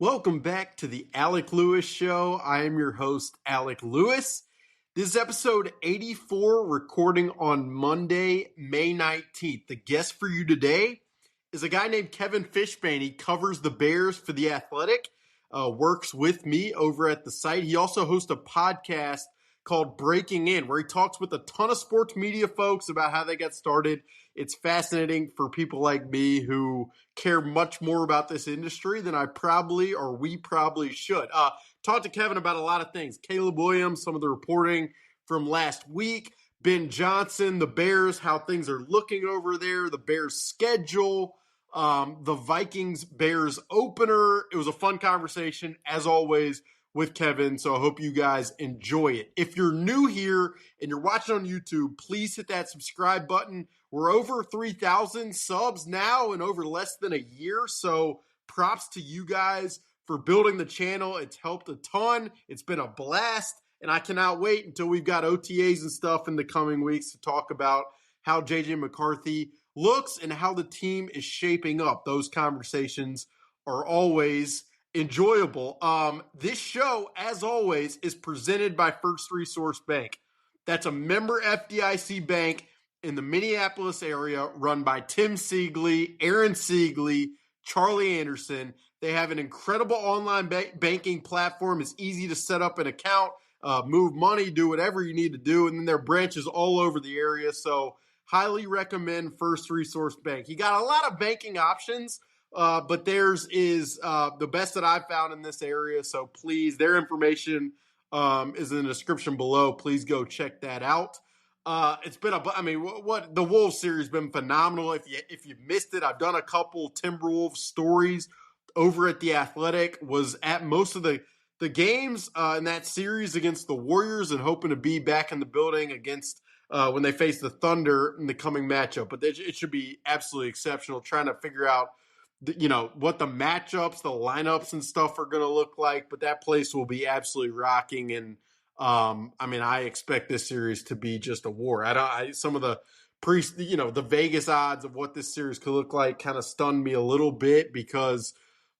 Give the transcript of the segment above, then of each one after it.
Welcome back to the Alec Lewis Show. I am your host, Alec Lewis. This is episode 84, recording on Monday, May 19th. The guest for you today is a guy named Kevin Fishbane. He covers the Bears for The Athletic, works with me over at the site. He also hosts a podcast called Breaking In, where he talks with a ton of sports media folks about how they got started. It's fascinating for people like me who care much more about this industry than we probably should. Talked to Kevin about a lot of things. Caleb Williams, some of the reporting from last week. Ben Johnson, the Bears, how things are looking over there, the Bears schedule, the Vikings-Bears opener. It was a fun conversation, as always, with Kevin, so I hope you guys enjoy it. If you're new here and you're watching on YouTube, please hit that subscribe button. We're over 3,000 subs now in over less than a year, so props to you guys for building the channel. It's helped a ton. It's been a blast, and I cannot wait until we've got OTAs and stuff in the coming weeks to talk about how J.J. McCarthy looks and how the team is shaping up. Those conversations are always enjoyable. This show, as always, is presented by First Resource Bank. That's a member FDIC bank in the Minneapolis area, run by Tim Siegley, Aaron Siegley, Charlie Anderson. They have an incredible online banking platform. It's easy to set up an account, move money, do whatever you need to do, and then there are branches all over the area. So highly recommend First Resource Bank. You got a lot of banking options, but theirs is the best that I've found in this area. So please, their information is in the description below. Please go check that out. It's been what the Wolves series has been phenomenal. If you missed it, I've done a couple Timberwolves stories over at The Athletic. Was at most of the games in that series against the Warriors, and hoping to be back in the building against when they face the Thunder in the coming matchup. But it should be absolutely exceptional. Trying to figure out what the matchups, the lineups and stuff are going to look like, but that place will be absolutely rocking. And I expect this series to be just a war. Some of the the Vegas odds of what this series could look like kind of stunned me a little bit because,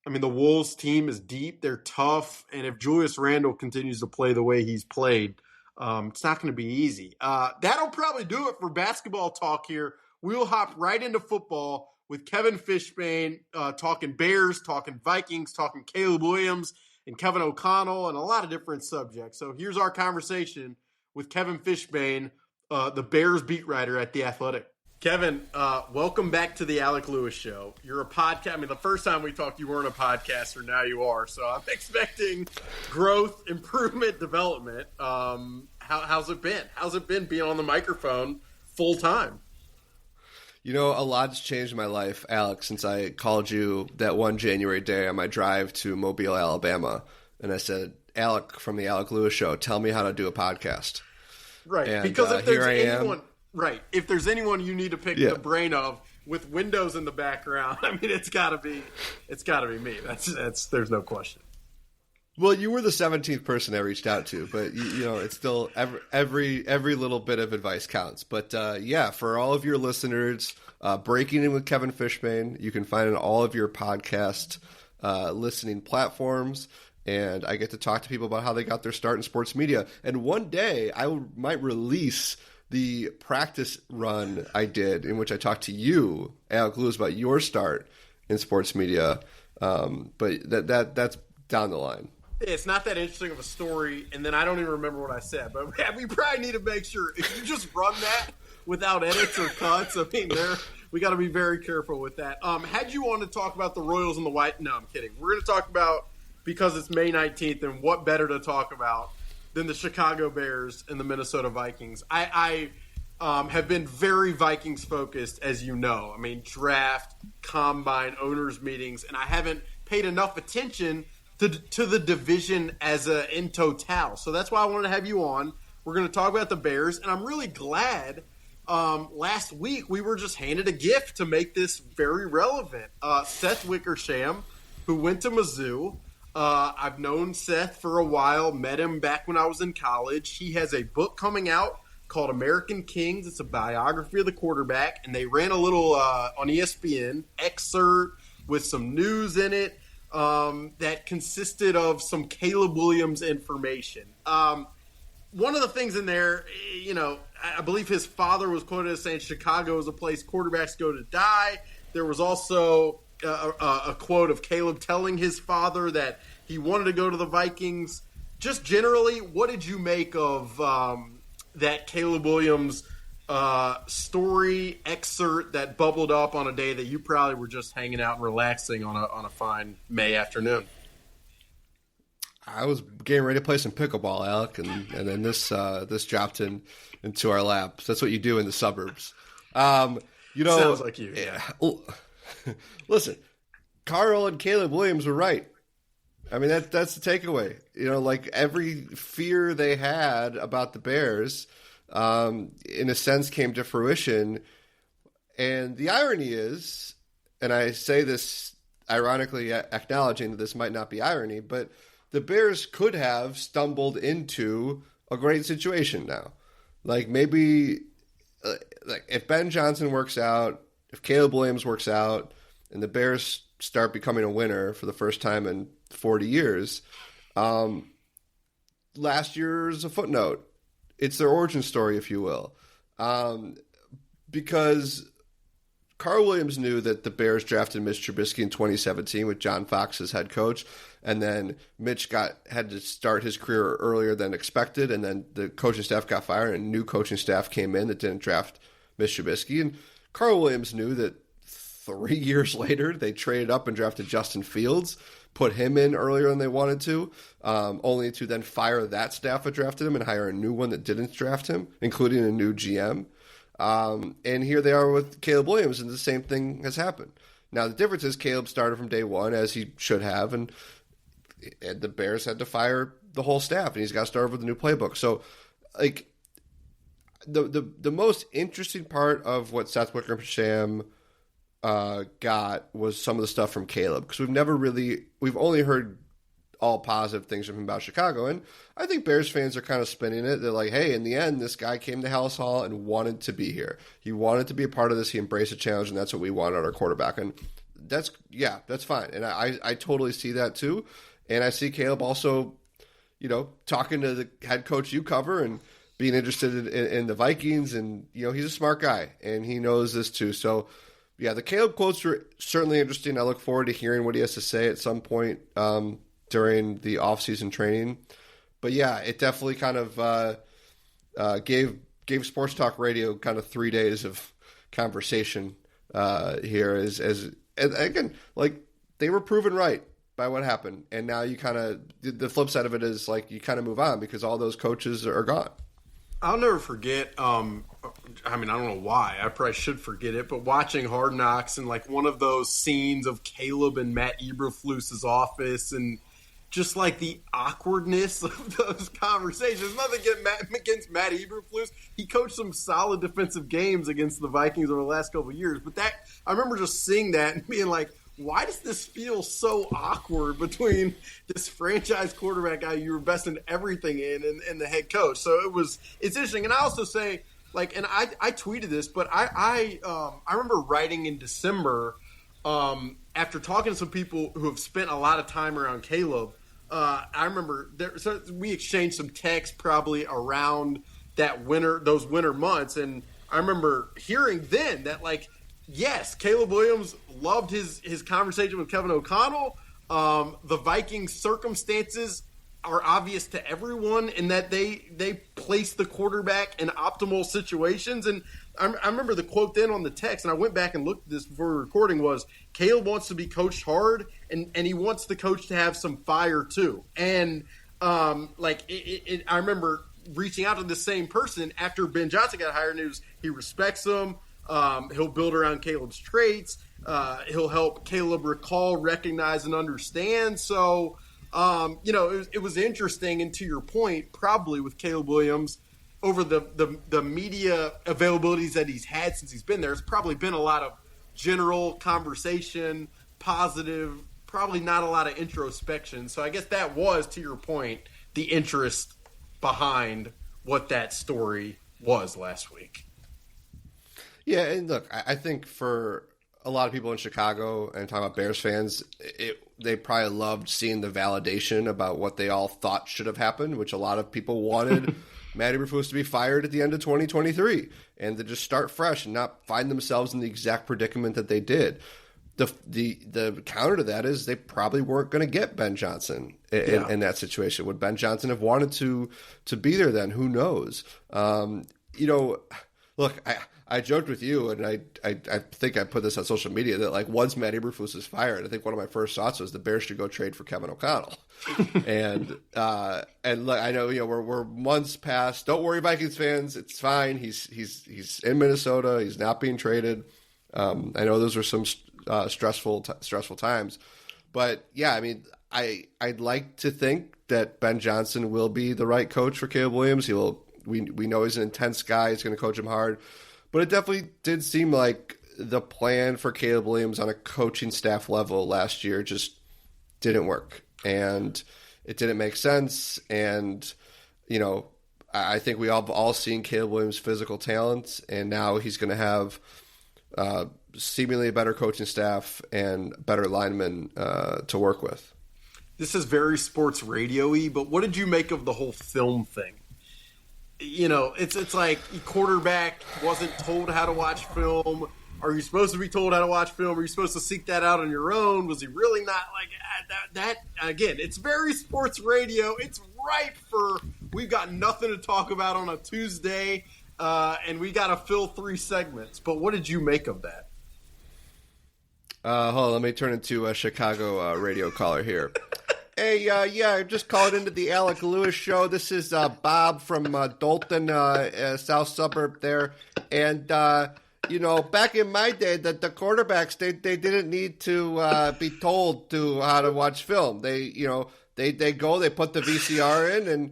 the Wolves team is deep, they're tough, and if Julius Randle continues to play the way he's played, it's not going to be easy. That'll probably do it for basketball talk here. We'll hop right into football with Kevin Fishbane, talking Bears, talking Vikings, talking Caleb Williams and Kevin O'Connell, and a lot of different subjects. So here's our conversation with Kevin Fishbane, the Bears beat writer at The Athletic. Kevin, welcome back to the Alec Lewis Show. You're a podcast. The first time we talked, you weren't a podcaster. Now you are. So I'm expecting growth, improvement, development. How's it been? How's it been being on the microphone full time? A lot's changed in my life, Alex, since I called you that one January day on my drive to Mobile, Alabama. And I said, Alec from the Alec Lewis Show, tell me how to do a podcast. Right. And, because if there's anyone you need to pick the brain of with Windows in the background, it's gotta be me. That's there's no question. Well, you were the 17th person I reached out to, but it's still every little bit of advice counts. But for all of your listeners, Breaking In with Kevin Fishbane, you can find it on all of your podcast listening platforms. And I get to talk to people about how they got their start in sports media. And one day I might release the practice run I did in which I talked to you, Alec Lewis, about your start in sports media. But that's down the line. It's not that interesting of a story, and then I don't even remember what I said. But we probably need to make sure if you just run that without edits or cuts, we got to be very careful with that. Had you want to talk about the Royals and the White? No, I'm kidding. We're going to talk about, because it's May 19th, and what better to talk about than the Chicago Bears and the Minnesota Vikings. I have been very Vikings focused, as you know. Draft, combine, owners meetings, and I haven't paid enough attention to the division in total. So that's why I wanted to have you on. We're going to talk about the Bears, and I'm really glad last week we were just handed a gift to make this very relevant. Seth Wickersham, who went to Mizzou. I've known Seth for a while, met him back when I was in college. He has a book coming out called American Kings. It's a biography of the quarterback, and they ran a little on ESPN excerpt with some news in it. that consisted of some Caleb Williams information. One of the things in there, I believe his father was quoted as saying Chicago is a place quarterbacks go to die. There was also a quote of Caleb telling his father that he wanted to go to the Vikings. Just generally, what did you make of that Caleb Williams story excerpt that bubbled up on a day that you probably were just hanging out and relaxing on a fine May afternoon? I was getting ready to play some pickleball, Alec, and then this dropped into our laps. That's what you do in the suburbs. Sounds like you. Yeah. Listen, Carl and Caleb Williams were right. I mean, that's the takeaway. Like every fear they had about the Bears, in a sense, came to fruition. And the irony is, and I say this ironically, acknowledging that this might not be irony, but the Bears could have stumbled into a great situation now. Like maybe, like if Ben Johnson works out, if Caleb Williams works out, and the Bears start becoming a winner for the first time in 40 years, last year's a footnote. It's their origin story, if you will. Because Carl Williams knew that the Bears drafted Mitch Trubisky in 2017 with John Fox as head coach, and then Mitch had to start his career earlier than expected, and then the coaching staff got fired, and a new coaching staff came in that didn't draft Mitch Trubisky. And Carl Williams knew that 3 years later they traded up and drafted Justin Fields, put him in earlier than they wanted to, only to then fire that staff that drafted him and hire a new one that didn't draft him, including a new GM. And here they are with Caleb Williams, and the same thing has happened. Now, the difference is Caleb started from day one, as he should have, and the Bears had to fire the whole staff, and he's got to start with a new playbook. So, like, the most interesting part of what Seth Wickersham got was some of the stuff from Caleb, because we've only heard all positive things from him about Chicago, and I think Bears fans are kind of spinning it. They're like, hey, in the end, this guy came to Hallis Hall and wanted to be here. He wanted to be a part of this. He embraced a challenge, and that's what we want out of our quarterback. And that's fine. And I totally see that too. And I see Caleb also, talking to the head coach you cover and being interested in the Vikings, and, he's a smart guy, and he knows this too. So, yeah, the Caleb quotes were certainly interesting. I look forward to hearing what he has to say at some point during the off-season training. But yeah, it definitely kind of gave Sports Talk Radio kind of 3 days of conversation here. As and again, like, they were proven right by what happened, and now you kind of, the flip side of it is, like, you kind of move on because all those coaches are gone. I'll never forget. I mean, I don't know why. I probably should forget it, but watching Hard Knocks and, like, one of those scenes of Caleb in Matt Eberflus's office, and just, like, the awkwardness of those conversations. Nothing against Matt Eberflus. He coached some solid defensive games against the Vikings over the last couple of years. But I remember just seeing that and being like, why does this feel so awkward between this franchise quarterback guy you invested everything in and the head coach? So it's interesting. And I also say, like, and I tweeted this, but I remember writing in December, after talking to some people who have spent a lot of time around Caleb. I remember we exchanged some texts probably around those winter months, and I remember hearing then that, like, yes, Caleb Williams loved his conversation with Kevin O'Connell. The Vikings' circumstances are obvious to everyone in that they place the quarterback in optimal situations. And I remember the quote then on the text, and I went back and looked at this before recording, was Caleb wants to be coached hard, and he wants the coach to have some fire too. And I remember reaching out to the same person after Ben Johnson got hired, and he respects him. He'll build around Caleb's traits. He'll help Caleb recall, recognize, and understand. So, it was interesting. And to your point, probably with Caleb Williams, over the media availabilities that he's had since he's been there, it's probably been a lot of general conversation, positive, probably not a lot of introspection. So I guess that was, to your point, the interest behind what that story was last week. Yeah, and look, I think for a lot of people in Chicago and talking about Bears fans, they probably loved seeing the validation about what they all thought should have happened, which a lot of people wanted Matty Eberflus to be fired at the end of 2023 and to just start fresh and not find themselves in the exact predicament that they did. The counter to that is they probably weren't going to get Ben Johnson in that situation. Would Ben Johnson have wanted to be there then? Who knows? Look, I joked with you, and I think I put this on social media, that like once Matt Eberflus is fired, I think one of my first thoughts was the Bears should go trade for Kevin O'Connell. and look, I know we're months past. Don't worry, Vikings fans, it's fine. He's in Minnesota. He's not being traded. I know those are some stressful times, but yeah, I mean, I'd like to think that Ben Johnson will be the right coach for Caleb Williams. We know he's an intense guy. He's going to coach him hard. But it definitely did seem like the plan for Caleb Williams on a coaching staff level last year just didn't work. And it didn't make sense. And, I think we all seen Caleb Williams' physical talent. And now he's going to have seemingly a better coaching staff and better linemen to work with. This is very sports radio-y, but what did you make of the whole film thing? It's like quarterback wasn't told how to watch film. Are you supposed to be told how to watch film? Are you supposed to seek that out on your own? Was he really not like that? Again, it's very sports radio. It's ripe for we've got nothing to talk about on a Tuesday, and we got to fill 3 segments. But what did you make of that? Hold on, let me turn into a Chicago radio caller here. Hey, I'm just calling into the Alec Lewis show. This is Bob from Dalton, south suburb there. And, back in my day, the quarterbacks, they didn't need to be told how to watch film. They go, they put the VCR in,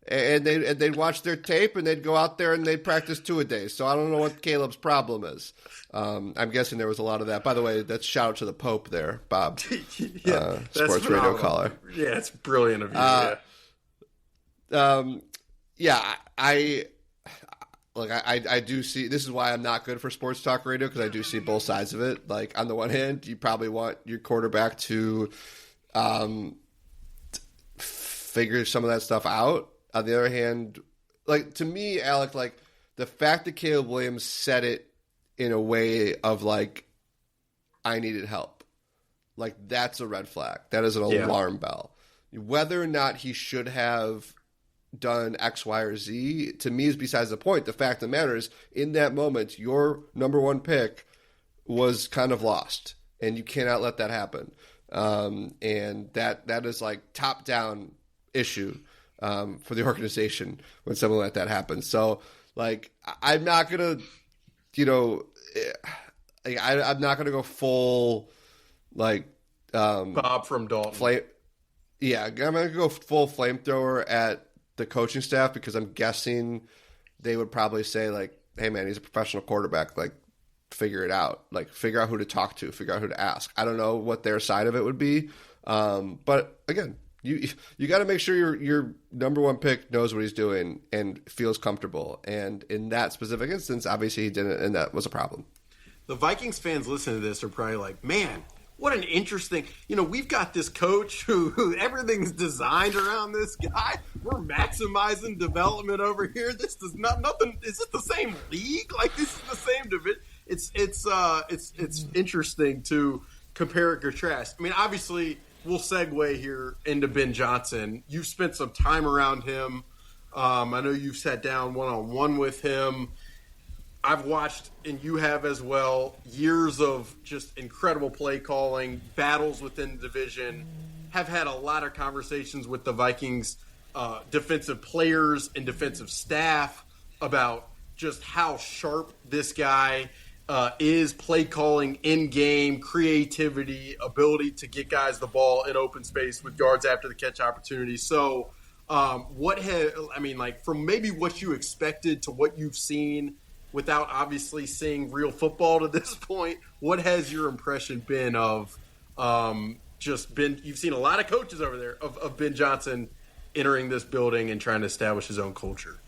and they'd watch their tape, and they'd go out there and they'd practice 2 a day. So I don't know what Caleb's problem is. I'm guessing there was a lot of that. By the way, that's shout out to the Pope there, Bob. Sports radio caller. Yeah, it's brilliant of you. I do see. This is why I'm not good for sports talk radio, because I do see both sides of it. Like on the one hand, you probably want your quarterback to figure some of that stuff out. On the other hand, like to me, Alec, like the fact that Caleb Williams said it in a way of like, I needed help. Like that's a red flag. That is an alarm bell. Whether or not he should have done X, Y, or Z, to me is besides the point. The fact of the matter is, in that moment, your number 1 pick was kind of lost, and you cannot let that happen. And that is like top down issue for the organization when something like that happens. So like, I'm not gonna, I'm not gonna go full like Bob from Dalton. I'm gonna go full flamethrower at the coaching staff, because I'm guessing they would probably say like, hey man, he's a professional quarterback, like figure it out, like figure out who to talk to, figure out who to ask. I don't know what their side of it would be. But again, you got to make sure your number 1 pick knows what he's doing and feels comfortable. And in that specific instance, obviously he didn't, and that was a problem. The Vikings fans listening to this are probably like, man, what an interesting, we've got this coach who everything's designed around this guy. We're maximizing development over here. This does nothing. Is it the same league? Like this is the same division. It's interesting to compare and contrast. I mean, obviously we'll segue here into Ben Johnson. You've spent some time around him. I know you've sat down one-on-one with him. I've watched, and you have as well, years of just incredible play calling, battles within the division, have had a lot of conversations with the Vikings defensive players and defensive staff about just how sharp this guy is, play calling, in-game, creativity, ability to get guys the ball in open space with yards after the catch opportunity. So from maybe what you expected to what you've seen, without obviously seeing real football to this point, what has your impression been of you've seen a lot of coaches over there, of Ben Johnson entering this building and trying to establish his own culture?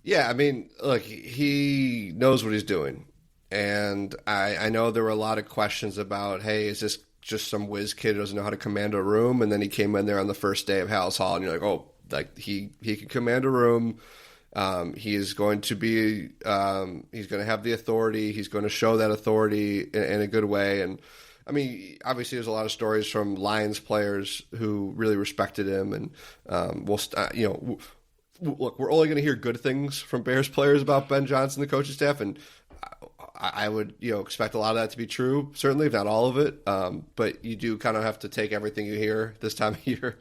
Yeah, I mean, look, he knows what he's doing. And I know there were a lot of questions about, hey, is this just some whiz kid who doesn't know how to command a room? And then he came in there on the first day of Hallis Hall, and you're like, oh, like he can command a room. He is going to be he's going to have the authority. He's going to show that authority in a good way. And I mean, obviously, there's a lot of stories from Lions players who really respected him. And look, we're only going to hear good things from Bears players about Ben Johnson, the coaching staff, and I would expect a lot of that to be true, certainly, if not all of it. But you do kind of have to take everything you hear this time of year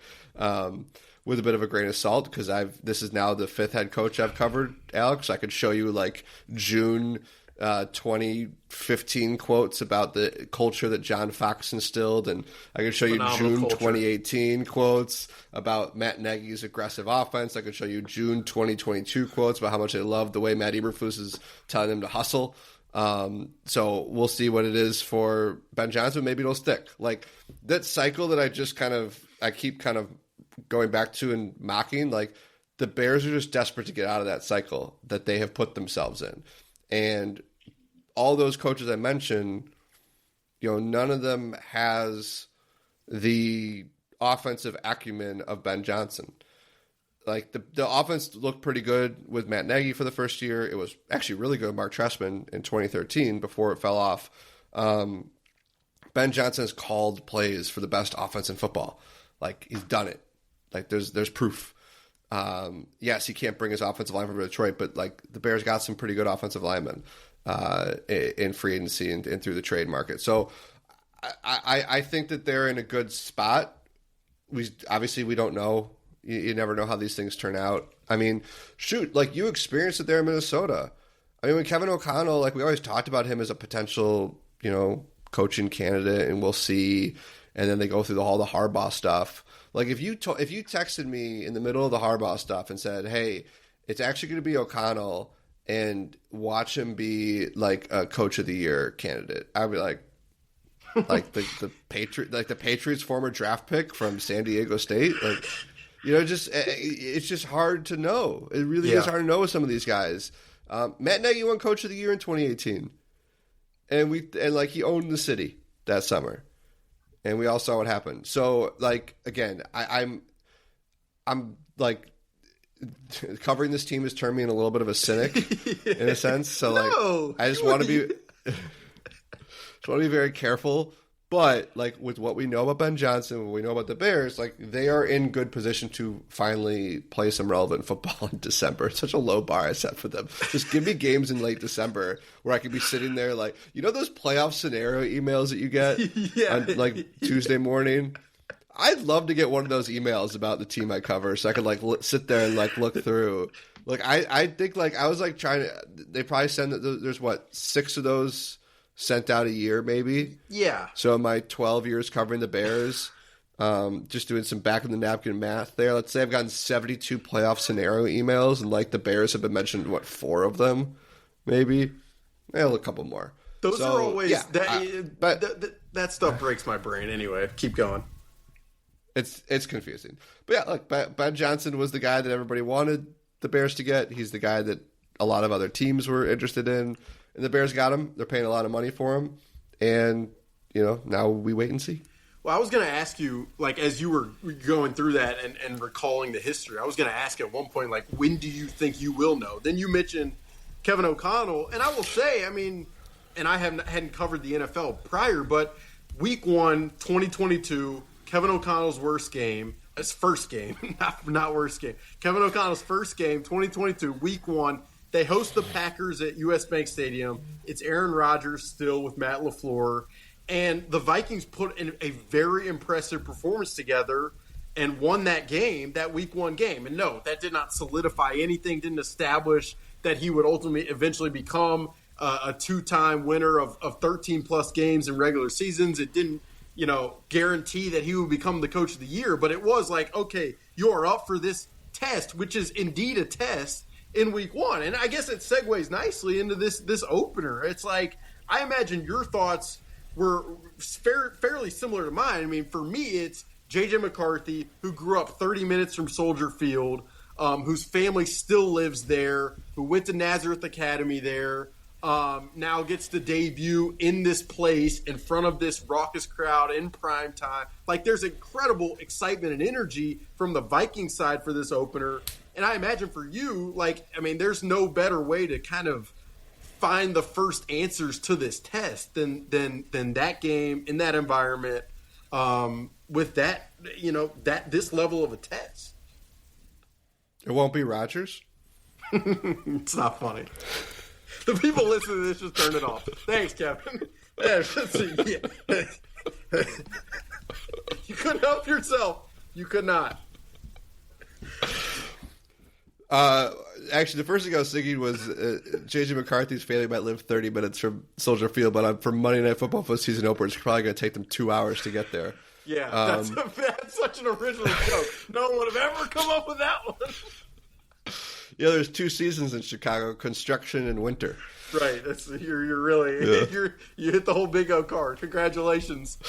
with a bit of a grain of salt, because this is now the fifth head coach I've covered, Alex. I could show you like June 2015 quotes about the culture that John Fox instilled, and I could show you June 2018 quotes about Matt Nagy's aggressive offense. I could show you June 2022 quotes about how much they love the way Matt Eberflus is telling them to hustle. So we'll see what it is for Ben Johnson. Maybe it'll stick. Like that cycle that I keep kind of going back to and mocking, like the Bears are just desperate to get out of that cycle that they have put themselves in. And all those coaches I mentioned, none of them has the offensive acumen of Ben Johnson. Like the offense looked pretty good with Matt Nagy for the first year. It was actually really good with Mark Trestman in 2013 before it fell off. Ben Johnson has called plays for the best offense in football. Like he's done it. Like there's proof. Yes, he can't bring his offensive line from Detroit, but like the Bears got some pretty good offensive linemen in free agency and through the trade market. So I think that they're in a good spot. We don't know. You never know how these things turn out. I mean, shoot, like you experienced it there in Minnesota. I mean, when Kevin O'Connell, like we always talked about him as a potential, coaching candidate, and we'll see. And then they go through all the Harbaugh stuff. Like if you texted me in the middle of the Harbaugh stuff and said, "Hey, it's actually going to be O'Connell, and watch him be like a Coach of the Year candidate," I'd be like the Patriots' former draft pick from San Diego State, like. It's just hard to know. It really is hard to know with some of these guys. Matt Nagy won Coach of the Year in 2018, and he owned the city that summer, and we all saw what happened. So, like again, I'm like covering this team has turned me in a little bit of a cynic in a sense. So, I just want to be very careful. But, like, with what we know about Ben Johnson, what we know about the Bears, like, they are in good position to finally play some relevant football in December. It's such a low bar I set for them. Just give me games in late December where I could be sitting there, like, those playoff scenario emails that you get on, like, Tuesday morning? I'd love to get one of those emails about the team I cover so I could, like, sit there and, like, look through. Like, I think, like, I was, like, trying to – they probably send – there's, 6 of those – sent out a year, maybe. Yeah. So in my 12 years covering the Bears, just doing some back of the napkin math there. Let's say I've gotten 72 playoff scenario emails, and like the Bears have been mentioned, 4 of them, maybe. A couple more. Those are always that stuff breaks my brain. Anyway, keep going. It's confusing, but yeah, look, Ben Johnson was the guy that everybody wanted the Bears to get. He's the guy that a lot of other teams were interested in. And the Bears got him. They're paying a lot of money for him. And, now we wait and see. Well, I was going to ask you, like, as you were going through that and recalling the history, I was going to ask at one point, like, when do you think you will know? Then you mentioned Kevin O'Connell. And I will say, I mean, and I hadn't covered the NFL prior, but week 1, 2022, Kevin O'Connell's first game, not worst game. Kevin O'Connell's first game, 2022, week 1. They host the Packers at US Bank Stadium. It's Aaron Rodgers still with Matt LaFleur. And the Vikings put in a very impressive performance together and won that game, that week 1 game. And no, that did not solidify anything, didn't establish that he would eventually become a 2-time winner of 13-plus games in regular seasons. It didn't, guarantee that he would become the Coach of the Year. But it was like, okay, you are up for this test, which is indeed a test, in week 1. And I guess it segues nicely into this opener. It's like, I imagine your thoughts were fairly similar to mine. I mean, for me, it's J.J. McCarthy, who grew up 30 minutes from Soldier Field, whose family still lives there, who went to Nazareth Academy there, now gets to debut in this place in front of this raucous crowd in prime time. Like, there's incredible excitement and energy from the Viking side for this opener. And I imagine for you, like, I mean, there's no better way to kind of find the first answers to this test than that game in that environment, with that, this level of a test. It won't be Rodgers. It's not funny. The people listening to this just turn it off. Thanks, Kevin. Yeah. You couldn't help yourself. You could not. Actually, the first thing I was thinking was J.J. McCarthy's family might live 30 minutes from Soldier Field, but for Monday Night Football postseason opener, it's probably going to take them 2 hours to get there. Yeah, that's such an original joke. No one would have ever come up with that one. Yeah, there's 2 seasons in Chicago: construction and winter. Right. You're really you hit the whole Big O card. Congratulations.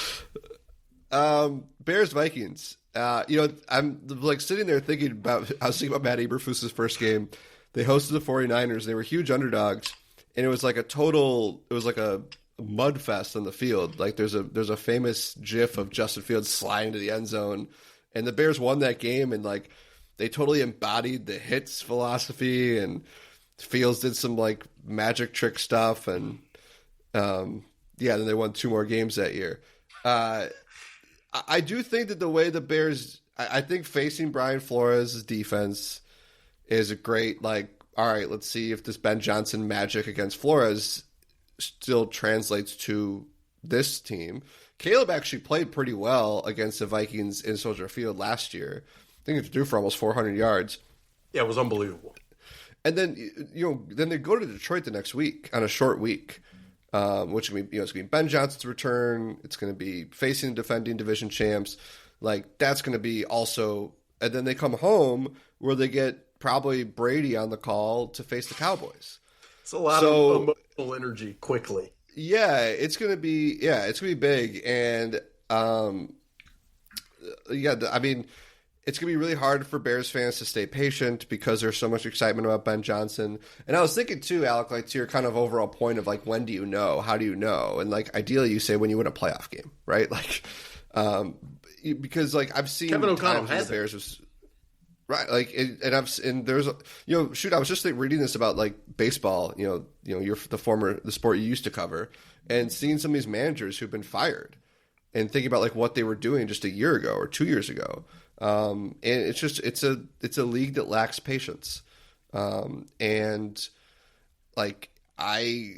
Bears Vikings. I'm like sitting there thinking I was thinking about Matt Eberflus's first game. They hosted the 49ers. They were huge underdogs, and it was like a mud fest on the field. Like there's a famous GIF of Justin Fields sliding to the end zone, and the Bears won that game, and like they totally embodied the hits philosophy, and Fields did some like magic trick stuff, and then they won 2 more games that year. I do think that the way the Bears, I think facing Brian Flores' defense is a great, like, all right, let's see if this Ben Johnson magic against Flores still translates to this team. Caleb actually played pretty well against the Vikings in Soldier Field last year. I think he threw for almost 400 yards. Yeah, it was unbelievable. And then, then they go to Detroit the next week on a short week. Which is going to be, it's going to be Ben Johnson's return. It's going to be facing the defending division champs. Like, that's going to be also, and then they come home where they get probably Brady on the call to face the Cowboys. It's a lot of emotional energy quickly. Yeah, it's going to be big. And, I mean, it's going to be really hard for Bears fans to stay patient because there's so much excitement about Ben Johnson. And I was thinking too, Alec, like to your kind of overall point of like, when do you know? How do you know? And like, ideally you say when you win a playoff game, right? Like, because like I've seen Kevin O'Connell times when the Bears was right. Like, and there's, I was just reading this about like baseball, you're the sport you used to cover, and seeing some of these managers who've been fired and thinking about like what they were doing just a year ago or 2 years ago. And it's a league that lacks patience. And like, I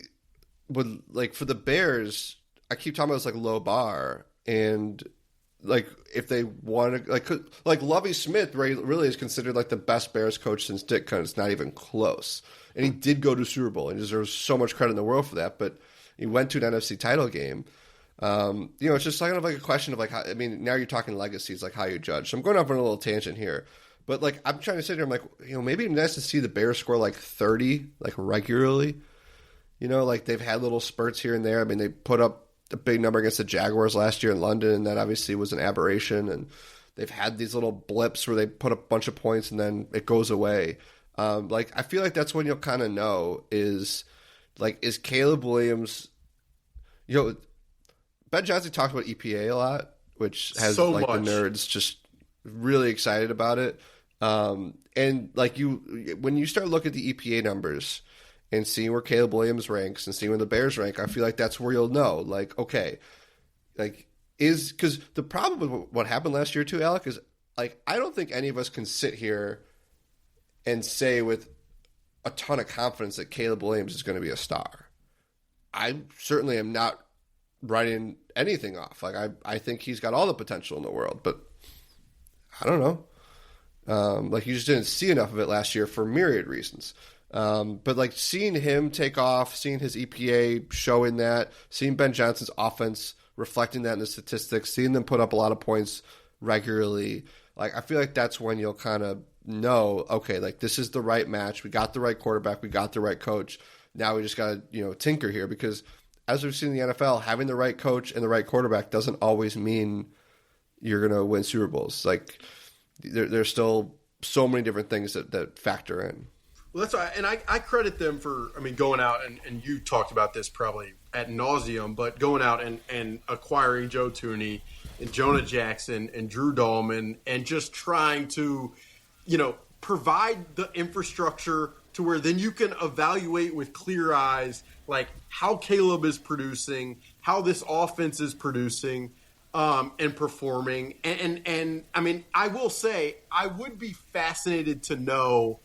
would like for the Bears, I keep talking about this like low bar, and like, if they want to like Lovie Smith really is considered like the best Bears coach since Ditka. It's not even close. And he did go to Super Bowl and deserves so much credit in the world for that. But he went to an NFC title game. It's just kind of like a question of like, how, I mean, now you're talking legacies, like how you judge. So I'm going off on a little tangent here, but like, I'm trying to sit here. I'm like, maybe it'd be nice to see the Bears score like 30, like regularly, like they've had little spurts here and there. I mean, they put up a big number against the Jaguars last year in London, and that obviously was an aberration. And they've had these little blips where they put up a bunch of points and then it goes away. Like, I feel like that's when you'll kind of know is Caleb Williams, Ben Johnson talks about EPA a lot, which has so like much. The nerds just really excited about it. And like when you start looking at the EPA numbers and seeing where Caleb Williams ranks and seeing where the Bears rank, I feel like that's where you'll know, like, okay, like because the problem with what happened last year too, Alec, is like, I don't think any of us can sit here and say with a ton of confidence that Caleb Williams is going to be a star. I certainly am not writing anything off. Like, I think he's got all the potential in the world, but I don't know. Like, you just didn't see enough of it last year for myriad reasons. But like seeing him take off, seeing his EPA showing that, seeing Ben Johnson's offense reflecting that in the statistics, seeing them put up a lot of points regularly, like, I feel like that's when you'll kind of know, okay, like, this is the right match. We got the right quarterback. We got the right coach. Now we just got to, tinker here, because as we've seen in the NFL, having the right coach and the right quarterback doesn't always mean you're going to win Super Bowls. Like, there's still so many different things that factor in. Well, that's why, and I credit them for, I mean, going out and you talked about this probably ad nauseum, but going out and acquiring Joe Tooney and Jonah Jackson and Drew Dahlman and just trying to, provide the infrastructure to where then you can evaluate with clear eyes, like how Caleb is producing, how this offense is producing, and performing. And I mean, I will say, I would be fascinated to know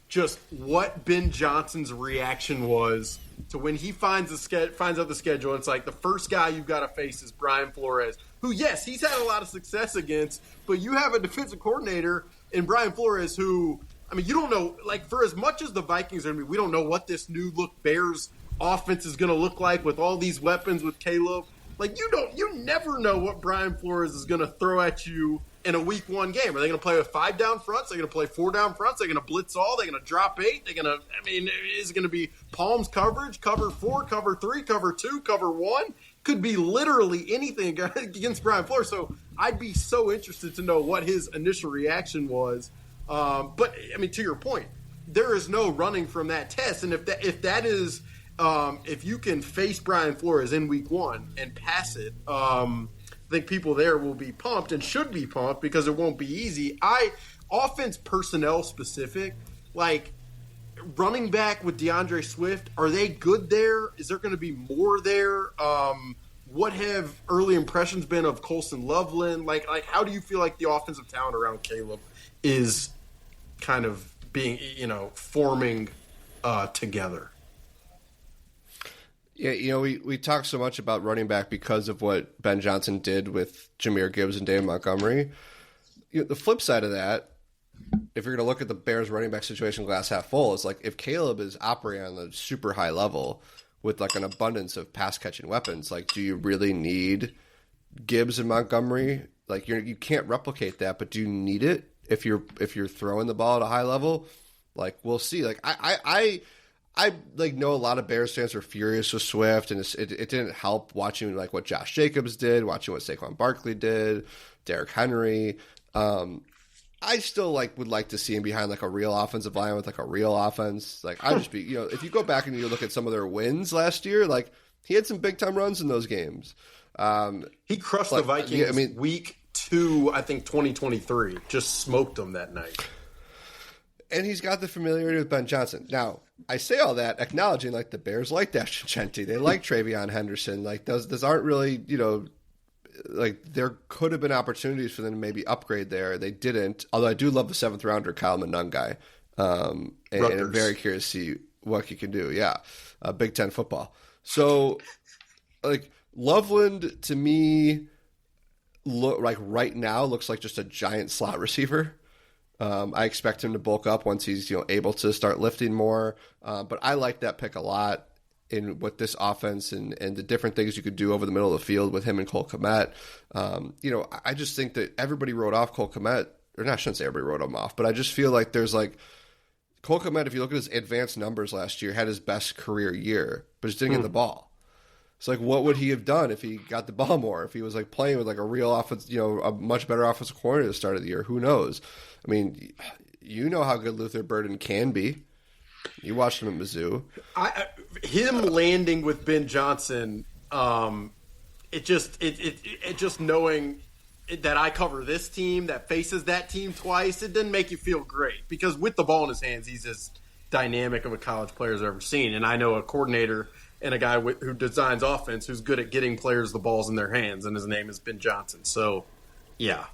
just what Ben Johnson's reaction was to when he finds out the schedule. And it's like the first guy you've got to face is Brian Flores, who, yes, he's had a lot of success against, but you have a defensive coordinator in Brian Flores who, I mean, you don't know, like, for as much as the Vikings are, we don't know what this new look Bears offense is going to look like with all these weapons with Caleb. Like, you never know what Brian Flores is going to throw at you in a week one game. Are they going to play with 5 down fronts? Are they going to play 4 down fronts? Are they going to blitz all? Are they going to drop 8? Is it going to be palms coverage, cover 4, cover 3, cover 2, cover 1? Could be literally anything against Brian Flores. So I'd be so interested to know what his initial reaction was. But I mean, to your point, there is no running from that test. And if you can face Brian Flores in week 1 and pass it, I think people there will be pumped and should be pumped because it won't be easy. Offense personnel specific, like running back with DeAndre Swift, are they good there? Is there going to be more there? What have early impressions been of Colson Loveland? Like how do you feel like the offensive talent around Caleb is kind of being, forming together? Yeah, we talk so much about running back because of what Ben Johnson did with Jahmyr Gibbs and David Montgomery. The flip side of that, if you're going to look at the Bears running back situation glass half full, is like if Caleb is operating on a super high level with like an abundance of pass catching weapons, like do you really need Gibbs and Montgomery? Like you can't replicate that, but do you need it if you're throwing the ball at a high level? Like we'll see. Like I like know a lot of Bears fans were furious with Swift, and it didn't help watching like what Josh Jacobs did, watching what Saquon Barkley did, Derrick Henry. I still would like to see him behind like a real offensive line with like a real offense. Like I just be if you go back and you look at some of their wins last year, like he had some big time runs in those games. He crushed the Vikings. Week 2, I think 2023, just smoked them that night. And he's got the familiarity with Ben Johnson. Now, I say all that acknowledging like the Bears like Dash Chenti. They like Travion Henderson. Like those aren't really, like there could have been opportunities for them to maybe upgrade there. They didn't. Although I do love the 7th rounder Kyle Monungai. And I'm very curious to see what he can do. Yeah. Big Ten football. So like Loveland to me right now looks like just a giant slot receiver. I expect him to bulk up once he's able to start lifting more. But I like that pick a lot in what this offense and the different things you could do over the middle of the field with him and Cole Kmet. I just think that everybody wrote off Cole Kmet, or not, I shouldn't say everybody wrote him off, but I just feel like there's like Cole Kmet, if you look at his advanced numbers last year, had his best career year, but just didn't get the ball. It's like, what would he have done if he got the ball more? If he was like playing with like a real offense, a much better offensive coordinator at the start of the year? Who knows? I mean, you know how good Luther Burden can be. You watched him at Mizzou. Him landing with Ben Johnson, it just knowing that I cover this team that faces that team twice, it didn't make you feel great because with the ball in his hands, he's as dynamic of a college player as I've ever seen. And I know a coordinator and a guy who designs offense who's good at getting players the balls in their hands, and his name is Ben Johnson. So, yeah.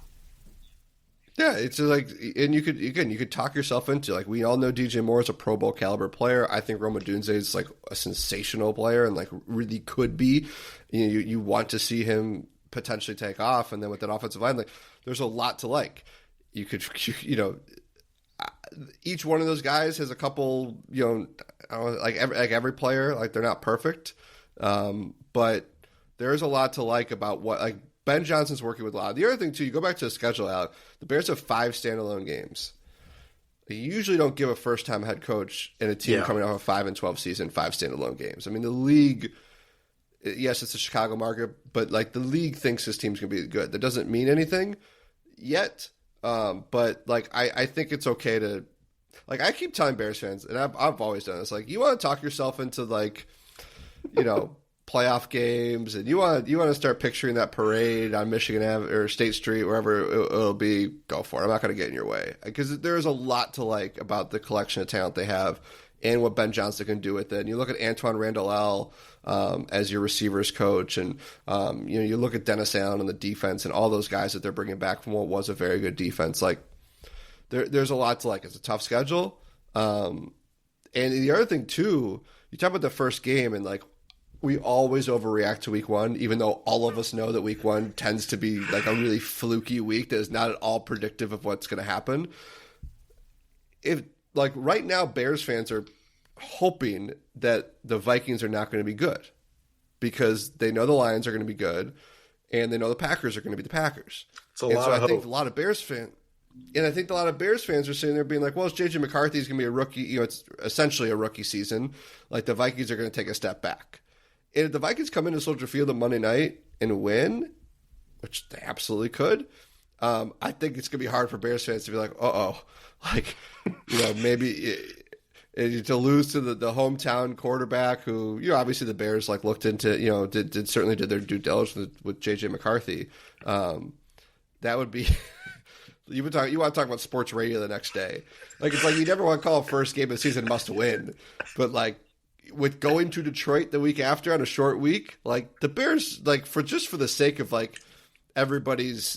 Yeah, it's like, and you could talk yourself into, like, we all know DJ Moore is a Pro Bowl caliber player. I think Rome Odunze is like a sensational player and like really could be. You want to see him potentially take off, and then with that offensive line, like, there's a lot to like. You could, each one of those guys has a couple, like every player, like they're not perfect, but there's a lot to like about what like Ben Johnson's working with a lot. The other thing too, you go back to the schedule out. The Bears have 5 standalone games. They usually don't give a first-time head coach and a team coming off a 5-12 season 5 standalone games. I mean, the league, yes, it's a Chicago market, but like the league thinks this team's going to be good. That doesn't mean anything yet. But like I think it's okay to like I keep telling Bears fans, and I've always done this. Like, you want to talk yourself into like, playoff games, and you want to start picturing that parade on Michigan Ave or State Street, wherever it'll be. Go for it. I'm not going to get in your way, because there's a lot to like about the collection of talent they have and what Ben Johnson can do with it. And you look at Antoine Randall as your receivers coach, and you look at Dennis Allen and the defense and all those guys that they're bringing back from what was a very good defense. Like, there's a lot to like. It's a tough schedule, and the other thing too, you talk about the first game, and like, we always overreact to week one, even though all of us know that week one tends to be like a really fluky week that is not at all predictive of what's going to happen. If like right now, Bears fans are hoping that the Vikings are not going to be good, because they know the Lions are going to be good, and they know the Packers are going to be the Packers. It's a lot of hope. I think a lot of Bears fans are sitting there being like, well, it's JJ McCarthy's going to be a rookie. It's essentially a rookie season. Like, the Vikings are going to take a step back. And if the Vikings come into Soldier Field on Monday night and win, which they absolutely could, I think it's going to be hard for Bears fans to be like, like, maybe to lose to the hometown quarterback who, obviously the Bears like looked into, certainly did their due diligence with JJ McCarthy. That would be. You want to talk about sports radio the next day. Like, it's like you never want to call a first game of the season must win, but like, with going to Detroit the week after on a short week, like the Bears, like for the sake of like everybody's,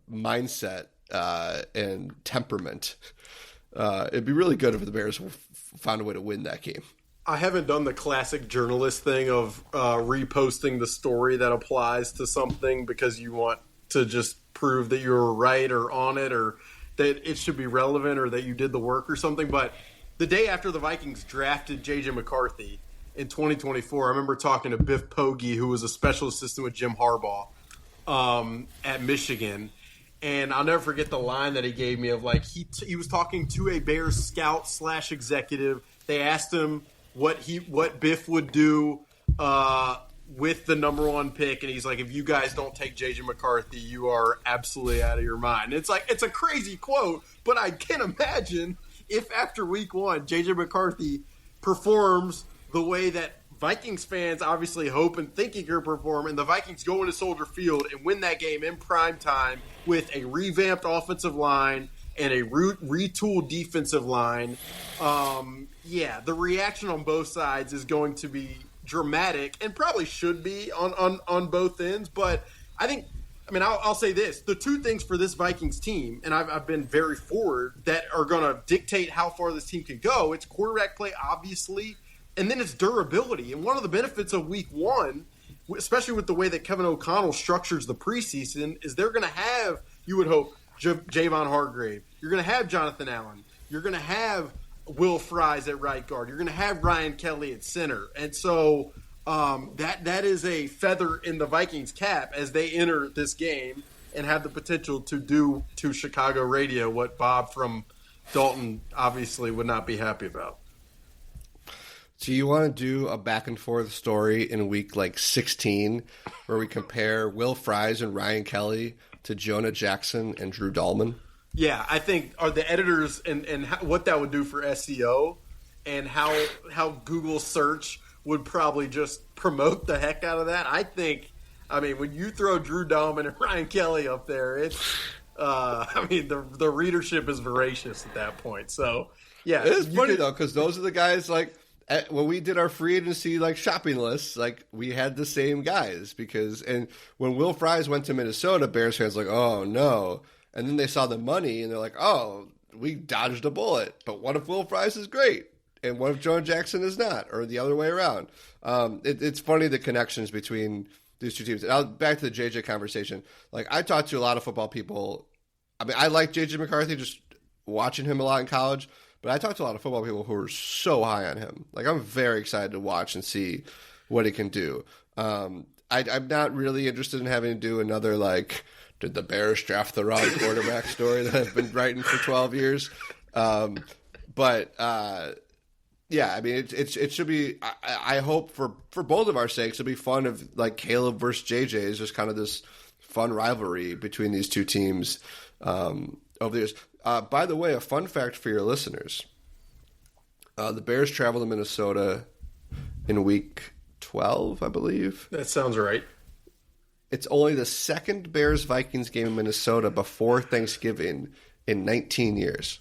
mindset and temperament, it'd be really good if the Bears found a way to win that game. I haven't done the classic journalist thing of reposting the story that applies to something because you want to just prove that you're right or on it, or that it should be relevant, or that you did the work or something. But the day after the Vikings drafted J.J. McCarthy in 2024, I remember talking to Biff Poggi, who was a special assistant with Jim Harbaugh at Michigan. And I'll never forget the line that he gave me of like, he was talking to a Bears scout / executive. They asked him what Biff would do with the number one pick. And he's like, if you guys don't take J.J. McCarthy, you are absolutely out of your mind. It's like, it's a crazy quote, but I can imagine if after week one, J.J. McCarthy performs the way that Vikings fans obviously hope and think he can perform, and the Vikings go into Soldier Field and win that game in prime time with a revamped offensive line and a retooled defensive line, the reaction on both sides is going to be dramatic, and probably should be on both ends. But I'll say this. The two things for this Vikings team, and I've been very forward, that are going to dictate how far this team can go, it's quarterback play, obviously, and then it's durability. And one of the benefits of week one, especially with the way that Kevin O'Connell structures the preseason, is they're going to have, you would hope, Javon Hargrave. You're going to have Jonathan Allen. You're going to have Will Fries at right guard. You're going to have Ryan Kelly at center. And so that is a feather in the Vikings' cap as they enter this game and have the potential to do to Chicago radio what Bob from Dalton obviously would not be happy about. So you want to do a back and forth story in week like 16 where we compare Will Fries and Ryan Kelly to Jonah Jackson and Drew Dahlman? Yeah, I think are the editors and what that would do for SEO and how Google search would probably just promote the heck out of that. When you throw Drew Dahlman and Ryan Kelly up there, it's the readership is voracious at that point. So yeah, it is funny though, because those are the guys like when we did our free agency like shopping lists, like we had the same guys and when Will Fries went to Minnesota, Bears fans like, oh no, and then they saw the money and they're like, oh, we dodged a bullet. But what if Will Fries is great? And what if Jonah Jackson is not, or the other way around? It's funny the connections between these two teams. And back to the JJ conversation. Like, I talked to a lot of football people. I like JJ McCarthy, just watching him a lot in college. But I talked to a lot of football people who are so high on him. Like, I'm very excited to watch and see what he can do. I'm not really interested in having to do another, like, did the Bears draft the wrong quarterback story that I've been writing for 12 years. It should be. I hope for both of our sakes, it'll be fun if like Caleb versus JJ is just kind of this fun rivalry between these two teams. over the years. By the way, a fun fact for your listeners: the Bears travel to Minnesota in week 12, I believe. That sounds right. It's only the second Bears-Vikings game in Minnesota before Thanksgiving in 19 years.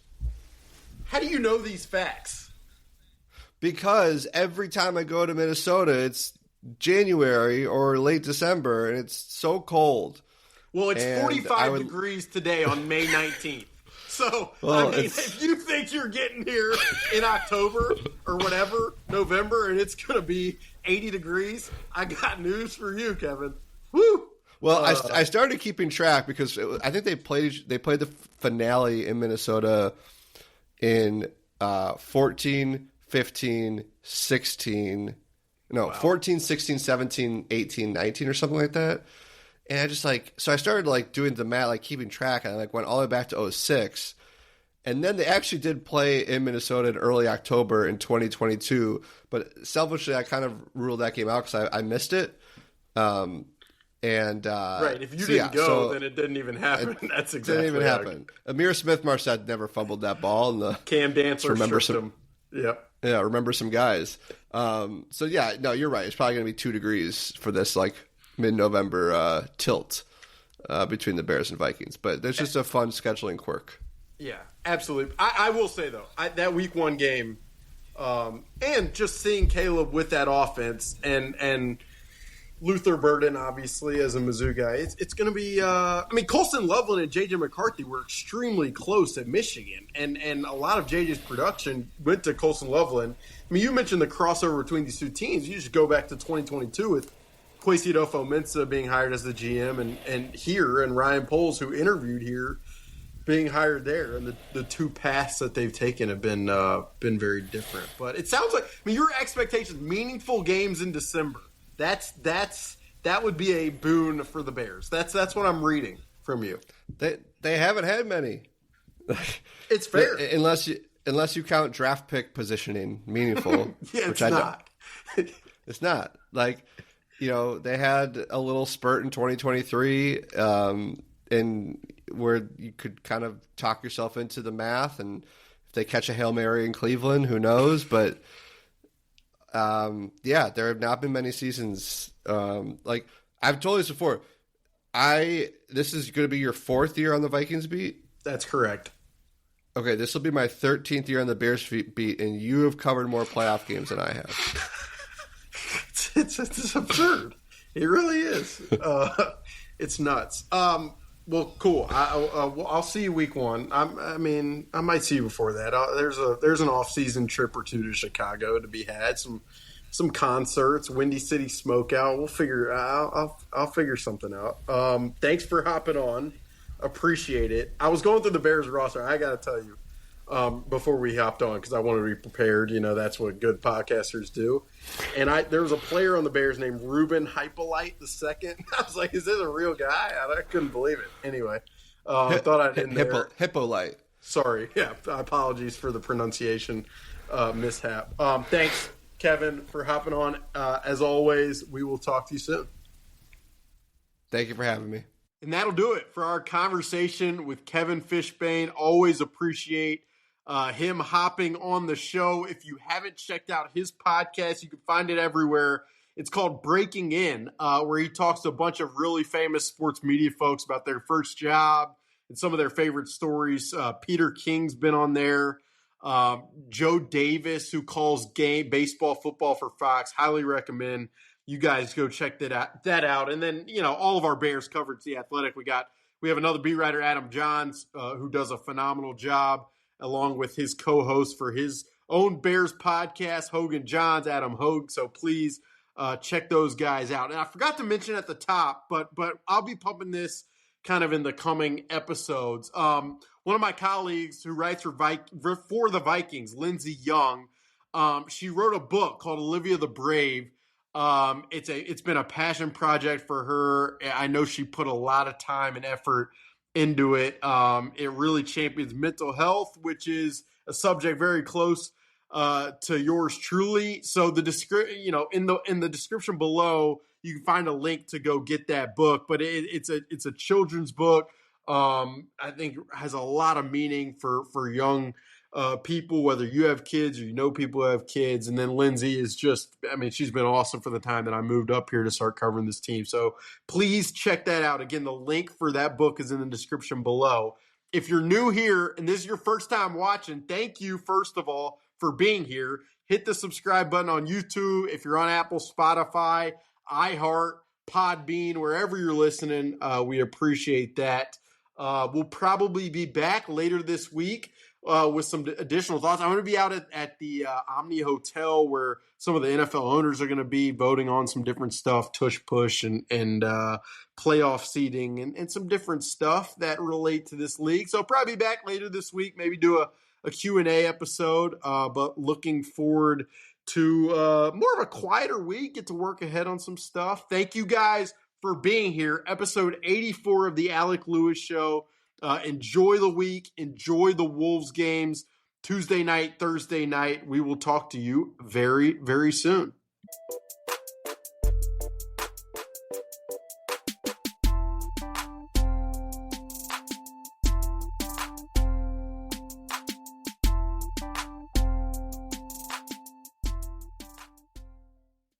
How do you know these facts? Because every time I go to Minnesota, it's January or late December, and it's so cold. Well, it's 45 degrees today on May 19th. So, well, I mean, if you think you're getting here in October or whatever, November, and it's going to be 80 degrees, I got news for you, Kevin. Woo! Well, I started keeping track because I think they played the finale in Minnesota in 14, 15, 16. No, wow. 14, 16, 17, 18, 19 or something like that. And I just so I started doing the math, keeping track, and I went all the way back to 06. And then they actually did play in Minnesota in early October in 2022. But selfishly, I kind of ruled that game out because I missed it. Right. If you didn't go, then it didn't even happen. That's exactly didn't even happen. Amir Smith-Marset never fumbled that ball. And the Cam Dantzler stripped him. Yep. Yeah, remember some guys. So, yeah, no, you're right. It's probably going to be 2 degrees for this, mid-November tilt between the Bears and Vikings. But there's just a fun scheduling quirk. Yeah, absolutely. I will say, though, that week 1 game, and just seeing Caleb with that offense and Luther Burden, obviously, as a Mizzou guy, it's going to be Colson Loveland and J.J. McCarthy were extremely close at Michigan, and a lot of J.J.'s production went to Colson Loveland. I mean, you mentioned the crossover between these two teams. You just go back to 2022 with Kwesi Adofo-Mensah being hired as the GM and Ryan Poles, who interviewed here, being hired there. And the two paths that they've taken have been very different. But it sounds like, your expectations, meaningful games in December, that would be a boon for the Bears. That's what I'm reading from you. They haven't had many. It's fair. Unless you count draft pick positioning meaningful. Yeah, it's not. It's not. They had a little spurt in 2023 and where you could kind of talk yourself into the math, and if they catch a Hail Mary in Cleveland, who knows? But there have not been many seasons. I've told you this before, this is going to be your 4th year on the Vikings beat? That's correct. Okay, this will be my 13th year on the Bears beat, and you have covered more playoff games than I have. It's absurd. It really is. It's nuts. Well, cool. I'll see you week 1. I might see you before that. There's an off-season trip or 2 to Chicago to be had. Some concerts, Windy City Smokeout. We'll figure. I'll figure something out. Thanks for hopping on. Appreciate it. I was going through the Bears roster. I got to tell you, before we hopped on, because I wanted to be prepared. That's what good podcasters do. And there was a player on the Bears named Ruben Hypolite II. I was like, is this a real guy? I couldn't believe it. Anyway, I thought I'd end there. Hippolyte. Sorry. Yeah, apologies for the pronunciation mishap. Thanks, Kevin, for hopping on. As always, we will talk to you soon. Thank you for having me. And that'll do it for our conversation with Kevin Fishbane. Always appreciate him hopping on the show. If you haven't checked out his podcast, you can find it everywhere. It's called Breaking In, where he talks to a bunch of really famous sports media folks about their first job and some of their favorite stories. Peter King's been on there. Joe Davis, who calls baseball, football for Fox. Highly recommend you guys go check that out. And then, all of our Bears coverage, The Athletic. We have another beat writer, Adam Johns, who does a phenomenal job, along with his co-host for his own Bears podcast, Hogan Johns, Adam Hogue. So please check those guys out. And I forgot to mention at the top, but I'll be pumping this kind of in the coming episodes. One of my colleagues who writes for the Vikings, Lindsey Young, she wrote a book called Olivia the Brave. It's been a passion project for her. I know she put a lot of time and effort into it. It really champions mental health, which is a subject very close to yours truly. So in the description below, you can find a link to go get that book. But it's a children's book I think has a lot of meaning for young people, whether you have kids or you know people who have kids. And then Lindsay is just, I mean, she's been awesome for the time that I moved up here to start covering this team. So please check that out. Again, the link for that book is in the description below. If you're new here and this is your first time watching, thank you, first of all, for being here. Hit the subscribe button on YouTube. If you're on Apple, Spotify, iHeart, Podbean, wherever you're listening, we appreciate that. We'll probably be back later this week with some additional thoughts. I'm going to be out at the Omni Hotel where some of the NFL owners are going to be voting on some different stuff, tush push and playoff seeding and some different stuff that relate to this league. So I'll probably be back later this week, maybe do a Q&A episode, but looking forward to more of a quieter week, get to work ahead on some stuff. Thank you guys for being here. Episode 84 of the Alec Lewis Show. Enjoy the week. Enjoy the Wolves games. Tuesday night, Thursday night. We will talk to you very, very soon.